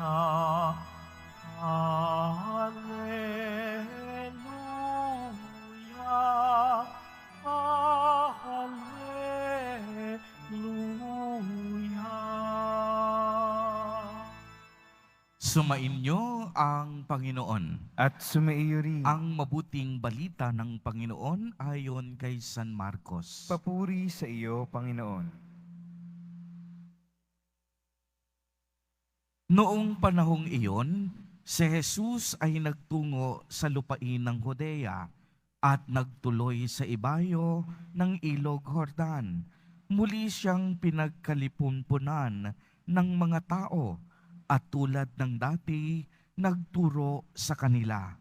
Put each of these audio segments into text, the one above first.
Alleluia, Alleluia. Sumainyo ang Panginoon. At sumaiyo rin. Ang mabuting balita ng Panginoon ayon kay San Marcos. Papuri sa iyo, Panginoon. Noong panahong iyon, si Jesus ay nagtungo sa lupain ng Judea at nagtuloy sa ibayo ng Ilog Jordan. Muli siyang pinagkalipunpunan ng mga tao at tulad ng dati, nagturo sa kanila.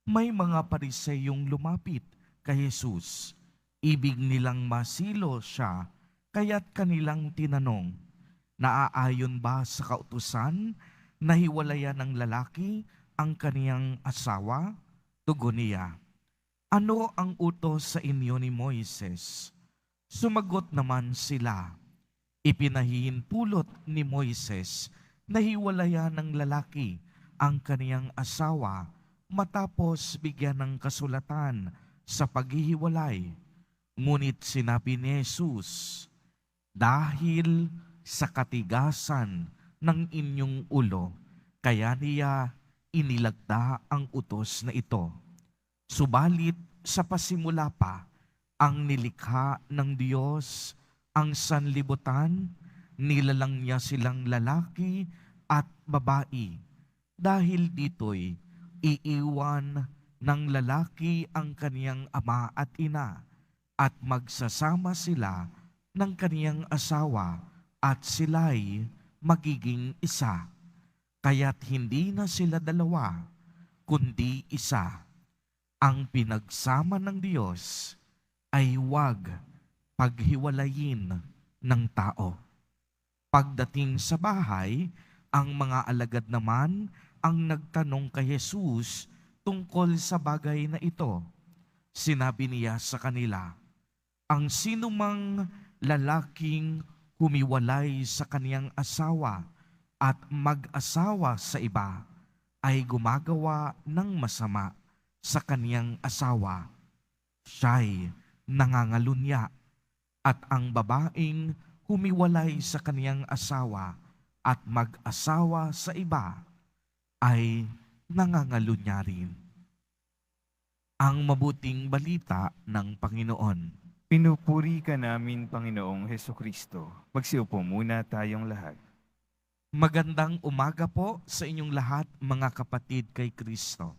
May mga Pariseyong lumapit kay Jesus. Ibig nilang masilo siya, kaya't kanilang tinanong, naaayon ba sa kautusan na hiwalayan ng lalaki ang kaniyang asawa? Tugon niya, ano ang utos sa inyo ni Moises? Sumagot naman sila, ipinahihinpulot ni Moises na hiwalayan ng lalaki ang kaniyang asawa matapos bigyan ng kasulatan sa paghihiwalay. Ngunit sinabi ni Jesus, dahil sa katigasan ng inyong ulo, kaya niya inilagda ang utos na ito. Subalit sa pasimula pa, ang nilikha ng Diyos, ang sanlibutan, nilalang niya silang lalaki at babae. Dahil dito'y iiwan ng lalaki ang kaniyang ama at ina at magsasama sila ng kaniyang asawa at sila'y magiging isa. Kaya't hindi na sila dalawa, kundi isa. Ang pinagsama ng Diyos ay huwag paghiwalayin ng tao. Pagdating sa bahay, ang mga alagad naman ang nagtanong kay Jesus tungkol sa bagay na ito. Sinabi niya sa kanila, ang sinumang lalaking humiwalay sa kaniyang asawa at mag-asawa sa iba ay gumagawa ng masama sa kaniyang asawa. Siya'y nangangalunya, at ang babaeng humiwalay sa kaniyang asawa at mag-asawa sa iba ay nangangalunya rin. Ang mabuting balita ng Panginoon. Pinupuri ka namin, Panginoong Hesukristo. Magsiupo muna tayong lahat. Magandang umaga po sa inyong lahat, mga kapatid kay Kristo.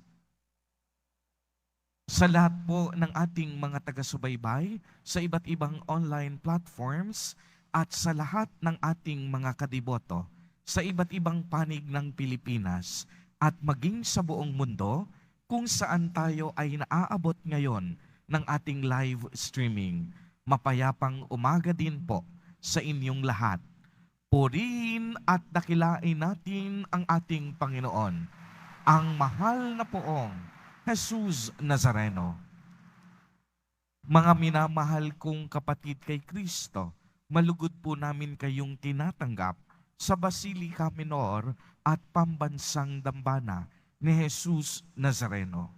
Sa lahat po ng ating mga taga-subaybay sa iba't ibang online platforms at sa lahat ng ating mga kadiboto sa iba't ibang panig ng Pilipinas at maging sa buong mundo kung saan tayo ay naaabot ngayon ng ating live streaming. Mapayapang umaga din po sa inyong lahat. Purihin at dakilain natin ang ating Panginoon, ang mahal na poong Jesus Nazareno. Mga minamahal kong kapatid kay Kristo, malugod po namin kayong tinatanggap sa Basilica Minor at Pambansang Dambana ni Jesus Nazareno.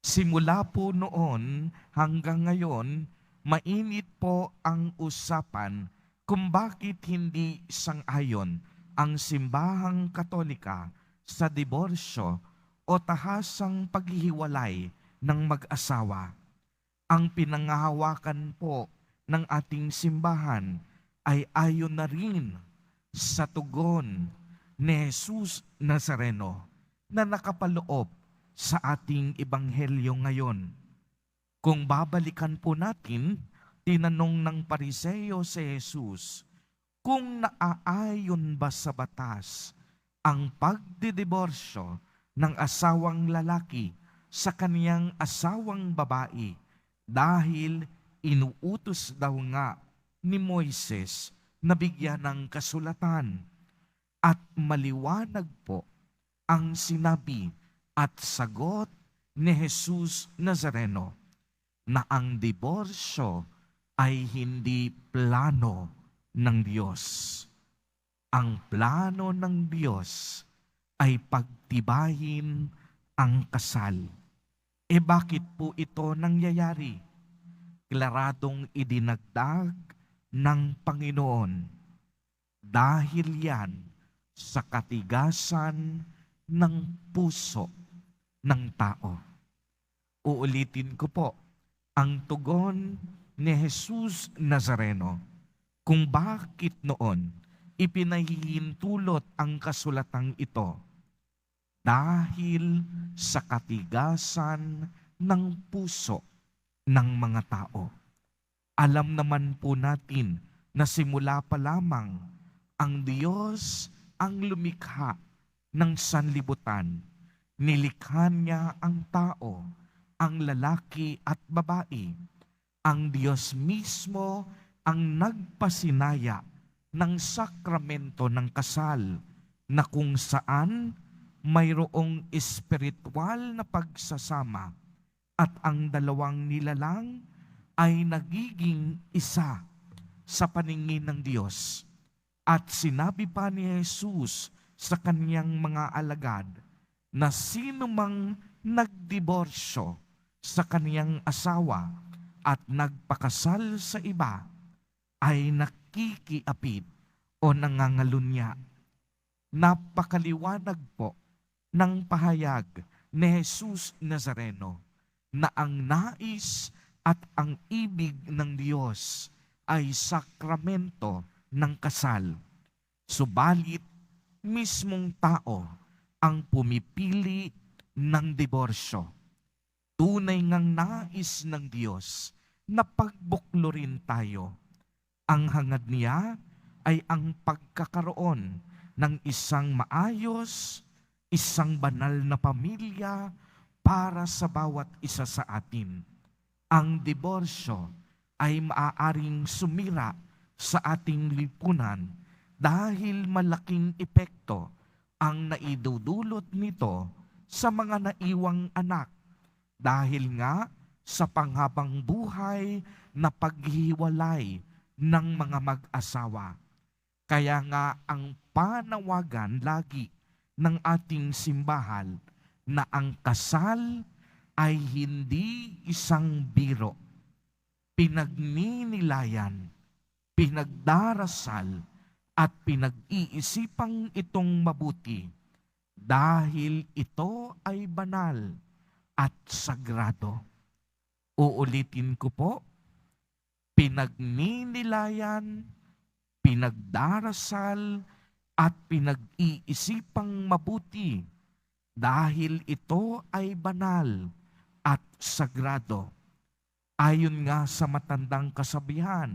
Simula po noon hanggang ngayon, mainit po ang usapan kung bakit hindi sang-ayon ang simbahang Katolika sa diborsyo o tahasang paghihiwalay ng mag-asawa. Ang pinangahawakan po ng ating simbahan ay ayon na rin sa tugon ni Jesus Nazareno na nakapaloob sa ating ebanghelyo ngayon. Kung babalikan po natin, tinanong ng Pariseyo si Jesus kung naaayon ba sa batas ang pagdidiborsyo ng asawang lalaki sa kaniyang asawang babae dahil inuutos daw nga ni Moises na bigyan ng kasulatan. At maliwanag po ang sinabi at sagot ni Jesus Nazareno na ang diborsyo ay hindi plano ng Diyos. Ang plano ng Diyos ay pagtibayin ang kasal. Bakit po ito nangyayari? Klaradong idinagdag ng Panginoon. Dahil yan sa katigasan ng puso ng tao. Uulitin ko po, ang tugon ni Jesus Nazareno kung bakit noon ipinahihintulot ang kasulatang ito. Dahil sa katigasan ng puso ng mga tao. Alam naman po natin na simula pa lamang ang Diyos ang lumikha ng sanlibutan. Nilikha niya ang tao, ang lalaki at babae. Ang Diyos mismo ang nagpasinaya ng sakramento ng kasal na kung saan mayroong espiritual na pagsasama at ang dalawang nilalang ay nagiging isa sa paningin ng Diyos. At sinabi pa ni Jesus sa kaniyang mga alagad na sino mang nagdiborsyo sa kaniyang asawa at nagpakasal sa iba ay nakikiapid o nangangalunya. Napakaliwanag po ng pahayag ni Jesus Nazareno na ang nais at ang ibig ng Diyos ay sakramento ng kasal. Subalit, mismong tao ang pumipili ng diborsyo. Tunay ngang nais ng Diyos na pagbuklurin tayo. Ang hangad niya ay ang pagkakaroon ng isang maayos, isang banal na pamilya para sa bawat isa sa atin. Ang diborsyo ay maaaring sumira sa ating lipunan dahil malaking epekto ang naidudulot nito sa mga naiwang anak dahil nga sa panghabang buhay na paghihiwalay ng mga mag-asawa. Kaya nga ang panawagan lagi ng ating simbahan na ang kasal ay hindi isang biro. Pinagninilayan, pinagdarasal, at pinag-iisipang itong mabuti dahil ito ay banal at sagrado. Uulitin ko po, pinagninilayan, pinagdarasal, at pinag-iisipang mabuti dahil ito ay banal at sagrado. Ayon nga sa matandang kasabihan,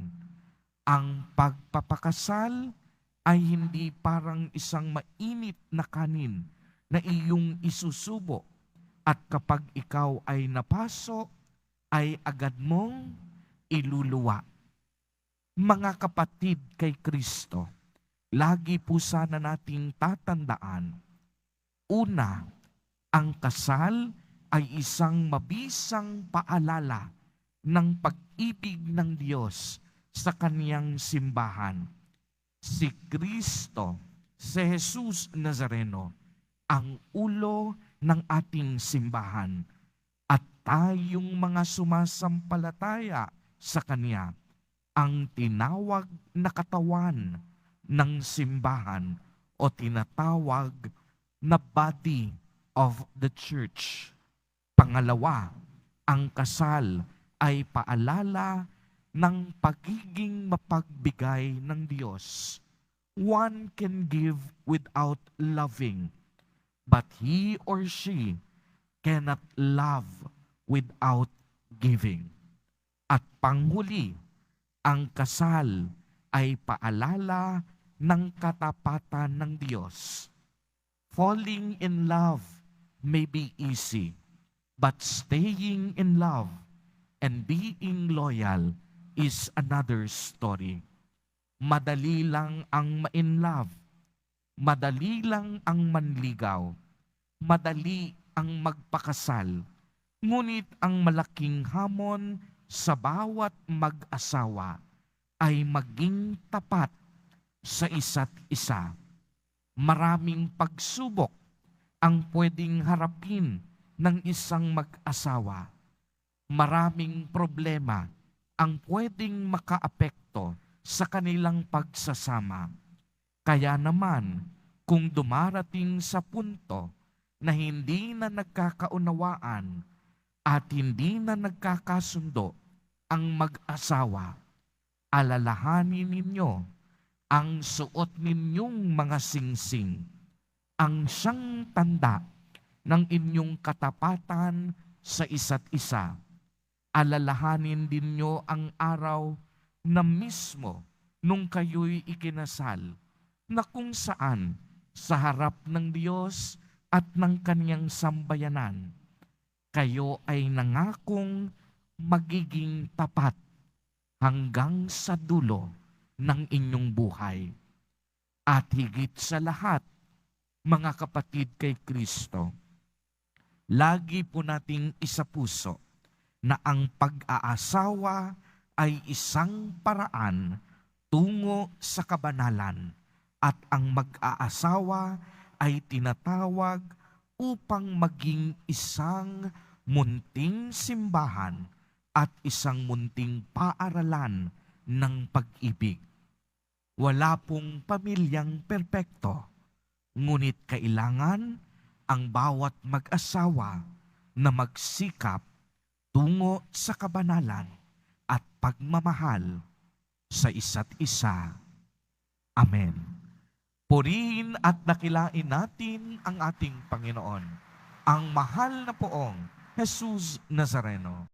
ang pagpapakasal ay hindi parang isang mainit na kanin na iyong isusubo at kapag ikaw ay napaso, ay agad mong iluluwa. Mga kapatid kay Kristo, lagi po sana nating tatandaan, una, ang kasal ay isang mabisang paalala ng pag-ibig ng Diyos sa kaniyang simbahan. Si Kristo, si Jesus Nazareno, ang ulo ng ating simbahan. At tayong mga sumasampalataya sa Kanya, ang tinawag na katawan ng simbahan o tinatawag na body of the church. Pangalawa, ang kasal ay paalala ng pagiging mapagbigay ng Diyos. One can give without loving, but he or she cannot love without giving. At panghuli, ang kasal ay paalala ng katapatan ng Diyos. Falling in love may be easy, but staying in love and being loyal is another story. Madali lang ang ma-in love, madali lang ang manligaw, madali ang magpakasal, ngunit ang malaking hamon sa bawat mag-asawa ay maging tapat sa isa't isa. Maraming pagsubok ang pwedeng harapin ng isang mag-asawa. Maraming problema ang pwedeng makaapekto sa kanilang pagsasama. Kaya naman, kung dumarating sa punto na hindi na nagkakaunawaan at hindi na nagkakasundo ang mag-asawa, alalahanin ninyo ang suot ninyong mga singsing, ang siyang tanda ng inyong katapatan sa isa't isa. Alalahanin din nyo ang araw na mismo nung kayo'y ikinasal, na kung saan sa harap ng Diyos at ng Kaniyang sambayanan, kayo ay nangakong magiging tapat hanggang sa dulo ng inyong buhay. At higit sa lahat, mga kapatid kay Kristo, lagi po nating isapuso na ang pag-aasawa ay isang paraan tungo sa kabanalan at ang mag-aasawa ay tinatawag upang maging isang munting simbahan at isang munting paaralan ng pag-ibig. Wala pong pamilyang perpekto, ngunit kailangan ang bawat mag-asawa na magsikap tungo sa kabanalan at pagmamahal sa isa't isa. Amen. Purihin at dakilain natin ang ating Panginoon, ang mahal na poong Jesus Nazareno.